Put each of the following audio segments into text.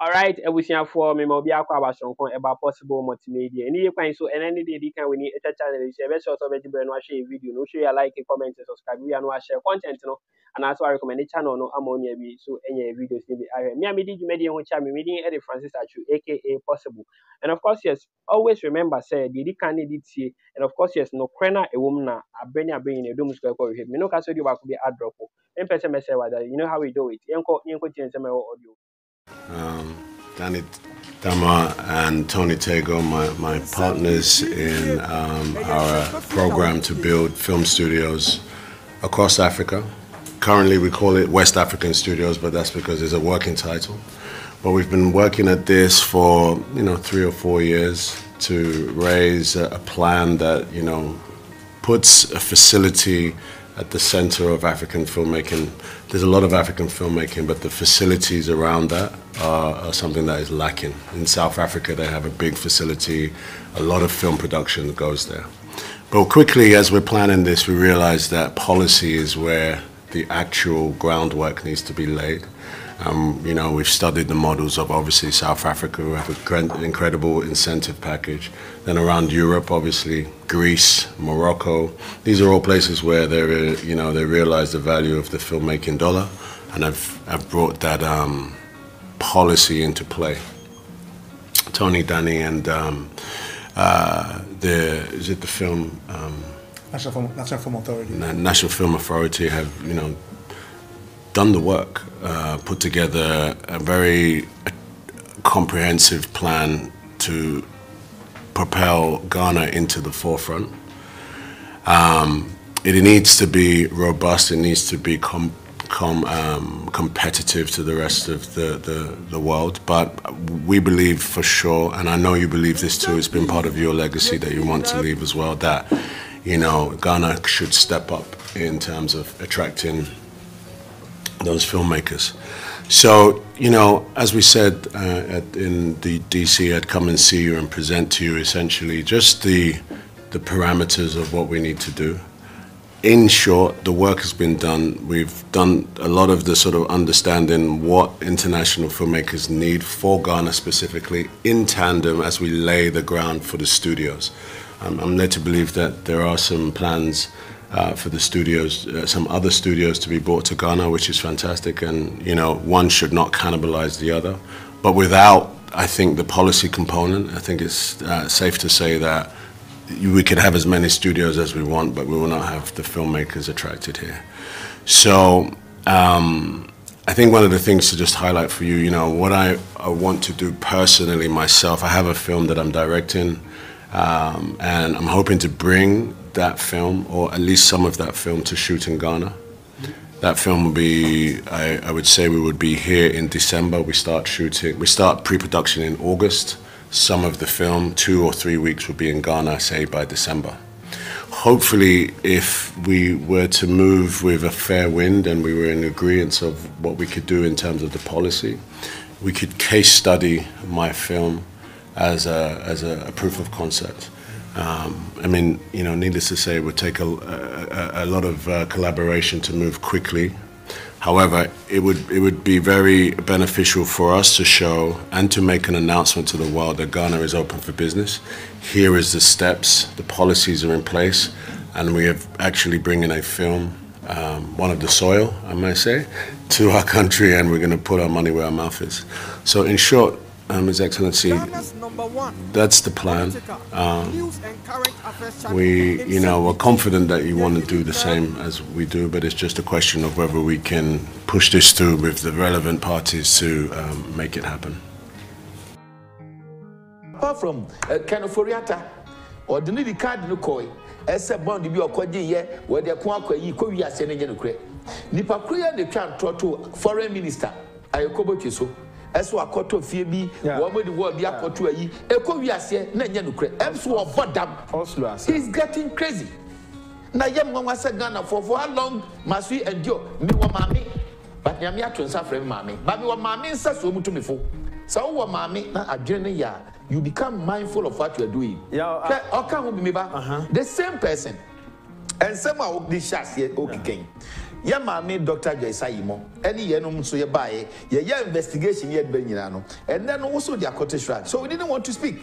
Alright, ebusia for me mo bi akwa abasonko eba possible multimedia. Any kwan so and any day can we need a channel share be sure so be bre no share video no share like comment subscribe we no share content no and also recommend the channel no ammonia bi so any videos ni bi ahwe. Me amedi djumedi ho cha me reading Eddie Francis Achu aka possible. And of course yes, always remember say the can need it and of course yes no krena e wom na abrenya abrenya e dum so ko we. Me no ka so di ba ko bi adrop. En person me say whether you know how we do it. Yenko chense me audio. Danny Dama and Tony Tego, my partners in our program to build film studios across Africa. Currently we call it West African Studios, but that's because it's a working title. But we've been working at this for 3 or 4 years to raise a plan that puts a facility at the center of African filmmaking. There's a lot of African filmmaking, but the facilities around that are something that is lacking. In South Africa, they have a big facility. A lot of film production goes there. But quickly, as we're planning this, we realized that policy is where the actual groundwork needs to be laid. We've studied the models of obviously South Africa, who have an incredible incentive package. Then around Europe, obviously Greece, Morocco. These are all places where they realize the value of the filmmaking dollar, and I've brought that policy into play. Tony, Danny, and the film National Film Authority. National Film Authority have done the work, put together a very comprehensive plan to propel Ghana into the forefront. It needs to be robust. It needs to be competitive to the rest of the world. But we believe for sure, and I know you believe this too, it's been part of your legacy that you want to leave as well, that Ghana should step up in terms of attracting those filmmakers. So, as we said in the DC, I'd come and see you and present to you essentially just the parameters of what we need to do. In short, the work has been done. We've done a lot of the sort of understanding what international filmmakers need for Ghana specifically, in tandem as we lay the ground for the studios. I'm led to believe that there are some plans for the studios, some other studios to be brought to Ghana, which is fantastic, and one should not cannibalize the other. But without, I think, the policy component, I think it's safe to say that we could have as many studios as we want, but we will not have the filmmakers attracted here. So I think one of the things to just highlight for you, what I want to do personally myself, I have a film that I'm directing, and I'm hoping to bring that film, or at least some of that film, to shoot in Ghana. That film will be, I would say we would be here in December. We start pre-production in August. Some of the film, 2 or 3 weeks, will be in Ghana, say by December. Hopefully, if we were to move with a fair wind and we were in agreement of what we could do in terms of the policy, we could case study my film as a proof of concept. Needless to say, it would take a lot of collaboration to move quickly. However, it would be very beneficial for us to show and to make an announcement to the world that Ghana is open for business. Here is the steps, the policies are in place, and we have actually bringing a film, one of the soil, I might say, to our country, and we're going to put our money where our mouth is. So in short, His Excellency, that's the plan. We're confident that you want to do the same as we do, but it's just a question of whether we can push this through with the relevant parties to make it happen. Apart from Kenoforiata, or the need card no koi, as a bond to be a quaddy, where the Quanqua yi Korea sending a credit. Nipa Korea the can to foreign minister, Ayakobo Kiso. As we are caught to Phoebe, what would the world be up to a ye? A Korea say, Nanyanukre, Emswo Bodam. He's getting crazy. Now, young one was a gunner for how long must we endure? Me wa mammy, but Yamia to suffer mammy. But we were mammy, says so much to me for. So, what mammy, a journey ya, you become mindful of what you are doing. Yeah, okay, the same person. And somehow this shots yet okay. ya maame Dr. Joyce Ayimo any yenom so ye bae ye investigation yet be nyina no and then also the Scottish Rag so we didn't want to speak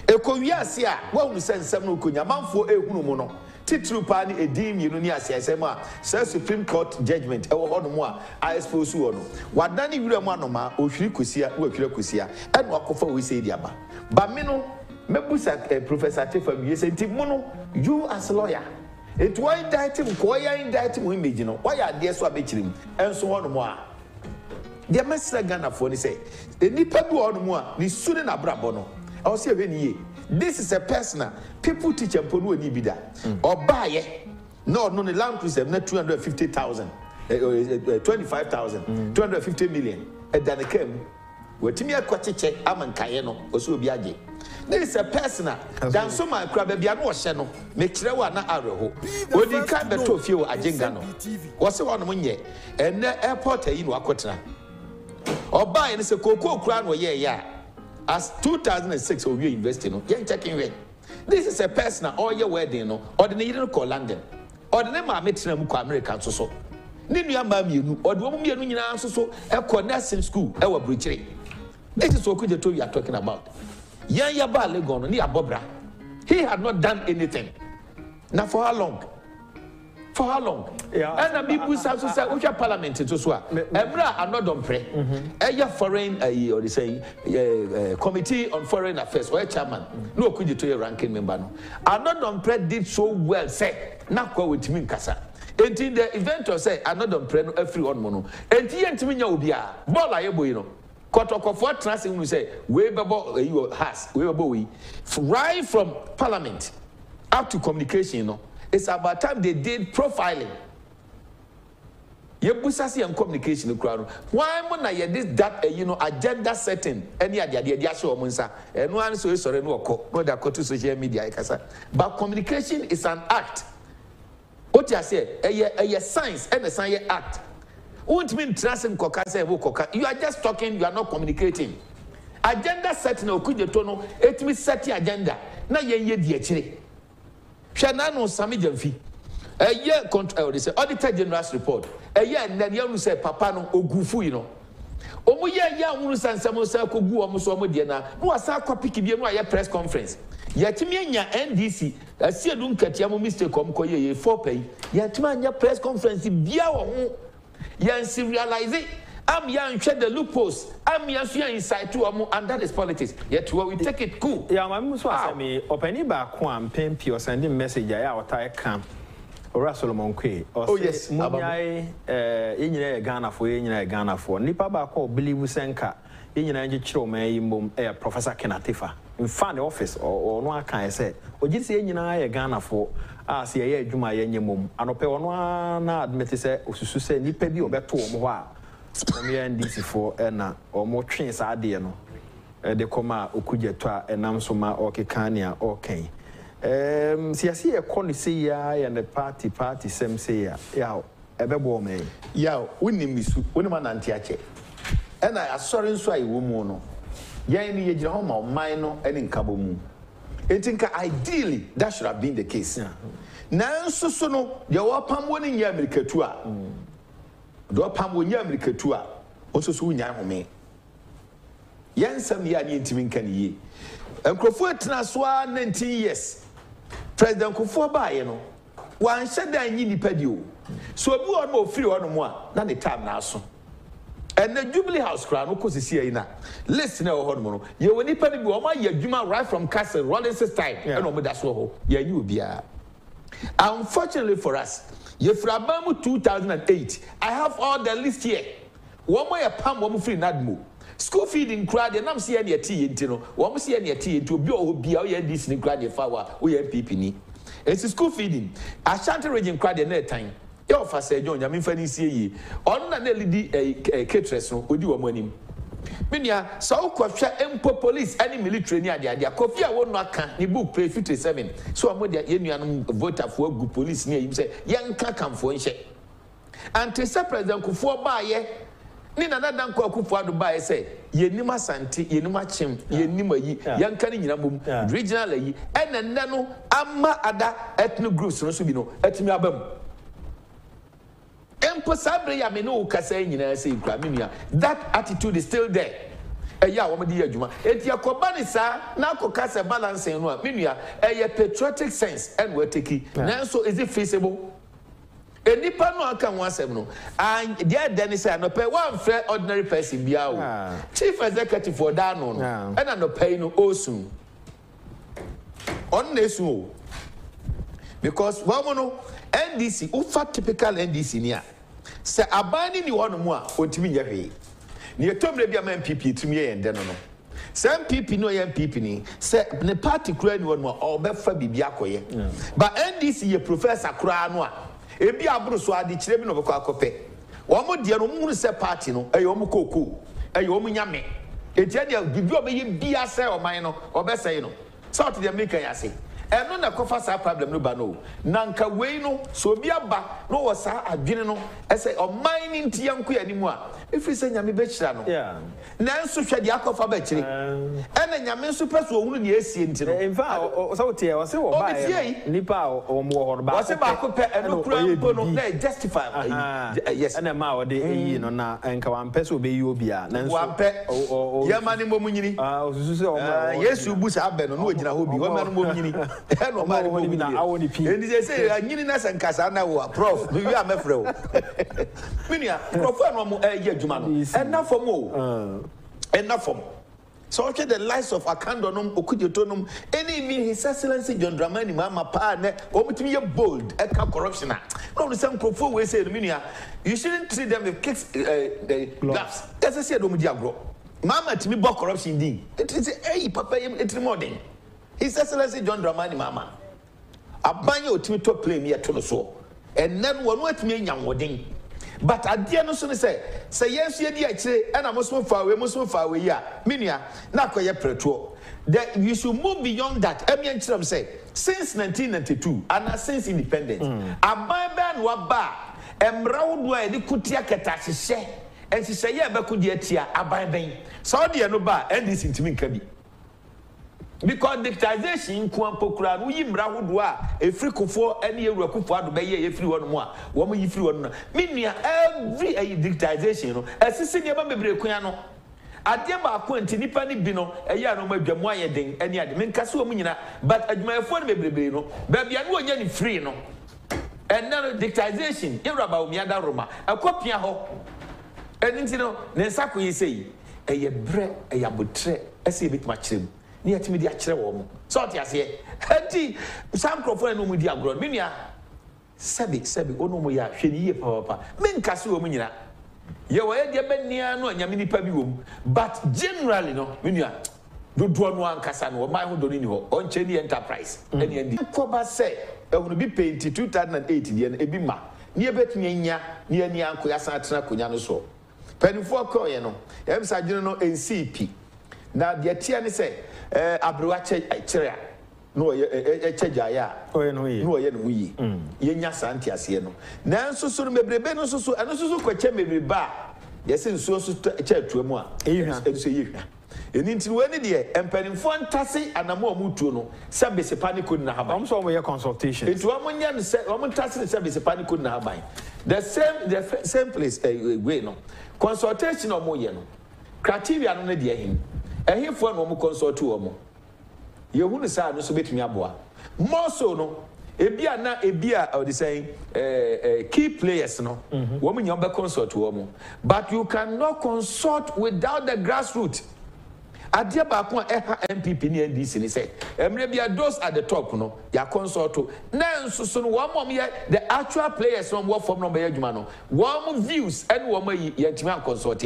ekowiase a wa hu sensem no konyamanfo ehunu mu no titru pa ni edim yenu ni asiasem a Supreme Court judgment ewo hono mu a expose wo no wadane wura mu anoma ohwiri kosia wo ahwira kosia eno akofa we say diaba ba me no mebusa Professor Tefa wie senti mu no you as lawyer it why indict him ko ya indict him image no why ade so abechirim enso hono mu a de mesra Ghana for ni say enipa bi hono mu a ni sune na brabo no I was saying, this is a personal people teach and ponu ani bida or buy no the land cruiser na 250,000 25,000 250 million and then came wetimi akwacheche amankaye no oso obi age this is a personal dan so man kra bia no ohye no me kire wa na areho odi kan beto fie o ajenga no wo se wono nye ene airport ayi no akotena oba ye ne se kokoo kra no ye ya as 2006 we investing no yen checking we this is a personal all your wedding no or the yire ko London or the ma metra mu ko America so ni nua ma mienu or the wo mienu nyina so e ko nursing school e wa Bruchiri this is what we are talking about yan ya ba legon no ni abobra he had not done anything now for how long yeah and people say which parliament to so emra anodom pre foreign or they say committee on foreign affairs or chairman no could to a ranking member no anodom pre did so well say na kwa wetimi nkasa enti the event or say anodom pre no every one mono enti yentimi nya obi a ball ayeboyi no kotokofo tracing we say we bebo you has we bebo we right from parliament up to communication no. It's about time they did profiling. Yebusasi and communication crowd. Why mona ye this that agenda setting any idea show munsa and one so sorry no da to social media kasa. But communication is an act. What you say a science and a science act. Won't mean trusting koka say koka. You are just talking, you are not communicating. Agenda setting okuje tono it means setting agenda. Na ye di achire. Shanano Sami Jamfi. A year control, they say, Auditor General's report. A year and then you say, Papa no Ogufu, you know. Omuya Yamus and Samosa Kogu almost Omodiana, who are Saka Piki, a press conference. Yatimia NDC, a Siadun Katiamo Mr. Comcoye, 4 pay, Yatimania press conference, Biao, Yansi realize it. I'm young, check the loopholes. I'm young, inside too, and that is politics. Yet, we take it cool. Yeah, my mum was me opening back one, Pempi, or sending message. I our tie camp or Solomon Quay. Oh, yes, Mumbai, in Ghana for Nipa Bako, Billy Wusenka, in Chome, Professor Kenatifa. In front office or no, can I say, or just in Ghana for. See a Juma Yenimum, and Opeona admitted, say, Nipebi or Beto Moa. NDC for or more trains are dear no. The coma Okujetwa and Namsoma or Kekania okay. See, I see a policy and the party same say, yeah, a bebo me. Yeah, winning Miss Winman Antiache. And I sorry so I woman. Yanni Jahoma, minor and in Kabomu. I think ideally that should have been the case. Now, so no, you are pam winning America tour. Do pam wo nya America tu a oso so nya home yansam ya ni ntimi kan yi enkrofo etna so 19 years president Kufuor baaye no wan hyedan nyi nipa di o so obi won ma ofiri won mo a na the time na aso and the Jubilee House crowd no kosisi yi na list na ho no ye woni nipa bi o ma ye adwuma right from Castle Rollins time and o mo da so ho ye yi obi a unfortunately for us Yefrabamu 2008. I have all the list here. One more pam, one free nadmo. School feeding crowd, and I'm seeing your tea into no. One see any tea into be all your Disney crowd, your flower, we have peeping. It's a school feeding. I shan't region crowd at that time. Your first John, I mean, Fanny see on an LED caterers with you money. Minya, so question empo police any military near the coffee I won't not can the book pay 57. So I'm with the Union voter for good police near him say, young can come for in check. And to say President Kufuor buy Nina Nadan Kufuor to buy say, ye nima santi, ye nima chim, ye nima ye, young canning boom, regionally, and then nano, amma other ethnic groups, no subino, etmiabum. empo sabre ya me no kasa nyina say kra menua that attitude is still there eya wo me di adwuma enti akoba ne sa na akoka se balance no a menua eye patriotic sense and we take nanso is it feasible enipa no aka ho asem no and there then say no pay one fair ordinary person bia o chief executive for that no and no pay no osun on nesu because one no NDC ufa typical NDC ni a se abani ni wono mu a otimi nya hwe ni etomre bia ma MPP tumi ye ende no se MPP no ye MPP ni se ne party kura ni wono mu a obefa bibia koye but NDC ye professor kura no a ebi aburu so ade kire bi no beko akope wo mo de no mu se party no eyo mo koko eyo mo nyame etia de bibi obeye bia se oman no obesei no so to the make ya say eno na kofa sa problem no ba no nanka wei no so obi aba no wo sa adwene no ese oman ni ntia nko ya nimu a efiri se nyame be kira no na nso hwe de akofa ba kire ena nyame nso peso ohunu ne esie nti no in fact so tie wo se wo ba nipa o mo ho ba wo se ba ko pe eno kura mpo no na justify yes ena ma wo de eyi no na enka wan peso be yi obi a na nso wan pe ye ma ne mo munyini osusu se o yesu bu sa abe no na ogina ho bi wo ma no mo munyini no ma mo munyini na awoni pi and they say anyini na sankasa na wo prof we are mefre o minia prof no mo ye adwuma no enough for mo enough for so okay the lives of Akandonom Okujetonum any even his excellency John Dramani mama pa ne omutimi ye bold eka corruption no some prof we say minia you shouldn't treat them with kicks gloves as I said omu di agro mama timi bo corruption din it is hey papa it modern his excellency John Dramani mama abanye otimi to play me to no so and then one watimi nyanwodin but adie no so ne say yensu ye di akire and muslim fa we ya minia na koye preto that you should move beyond that emian kiram say since 1992 and since independence aban wa ba emrawdo e di kutia keta hye en hye ye be kudi atia aban ben so de no ba ndc ntimi nka bi because dictization kuampokura no yimra hodo a efri kofo ene ewura kofo ado be ye efri wono mu a wo mo yifri wono na menua every dictization no asisi ne ba bebre kuan no ade ba ko anti nipa ni bi no eya no madwamu ayeden ene ade menkase wo mu nyina but adwumayefo no bebre no ba bia no onya ni free no and now dictization ewura ba omi ada roma akopia ho eni ntino ne nsako yi sei eye bre eya botre ese bitima kirem ni atimi di akire wo mo so oti ase enti sam crofone no mu di agro menua sebi ono mo ya hwe ni ye papa menkase wo mu nyina ye wo ye de benia no anyame nipa bi wo mu but generally no menua dodo no ankasa no my ho do ni ho onche ni enterprise eni endi ko ba se ehunu bi paint 2008 die no ebi ma ni ebetumi anya ni ani anko ya san atena konya no so penifo ko ye no em sa dwene no NCP na de tia ni se abrewa kire no ye chegaya no ye no yi ye nya santi ase no na nso so no mebrebe no so eno so kwache mebrebe a ye se nso so che atuamu a enso ye hwa eni nti we ni de empanimfo ntase anamo amutuo no se besepa ni kodi na haba am so ye consultation etu amunya no se ntase se besepa ni kodi na haba the same place we no consultation omo ye no criteria no de ehim ehifo no omo consult omo yehunu sa no so betumi aboa more so no ebia or the saying key players no women you be consult womo but you cannot consult without the grassroots adia ba ko MPP ni NDC ni say emre bia those at the top no ya consult na nsusu no wo ye the actual players no wo form no be adwuma no wo views and wo yi yantimi consult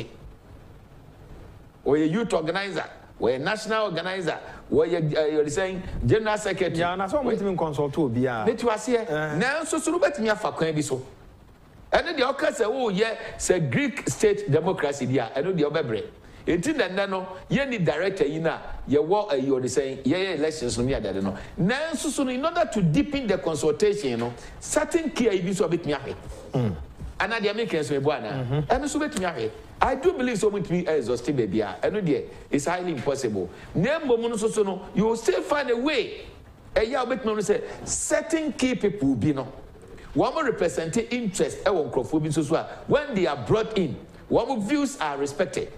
or a youth organizer or a national organizer or you're saying general secretary yeah na so mo timi consult obi a betu ase na nso so betimi afa kwan bi so ene de okase wo ye say Greek state democracy dia ene de obebre enti na no ye ni director yi na ye wo you're saying ye elections no me adade no na nso so in order to deepen the consultation no certain key bi so betimi ahe ana de make so ebo ana ene so betimi ahe I do believe so much me exhaustive baby. I know there it's highly impossible. Nembo so no, you will still find a way. And yeah, bet me say certain key people will be no. wɔn represent interest ɛwɔ nkurɔfoɔ bi nso so a when they are brought in wɔn views are respected.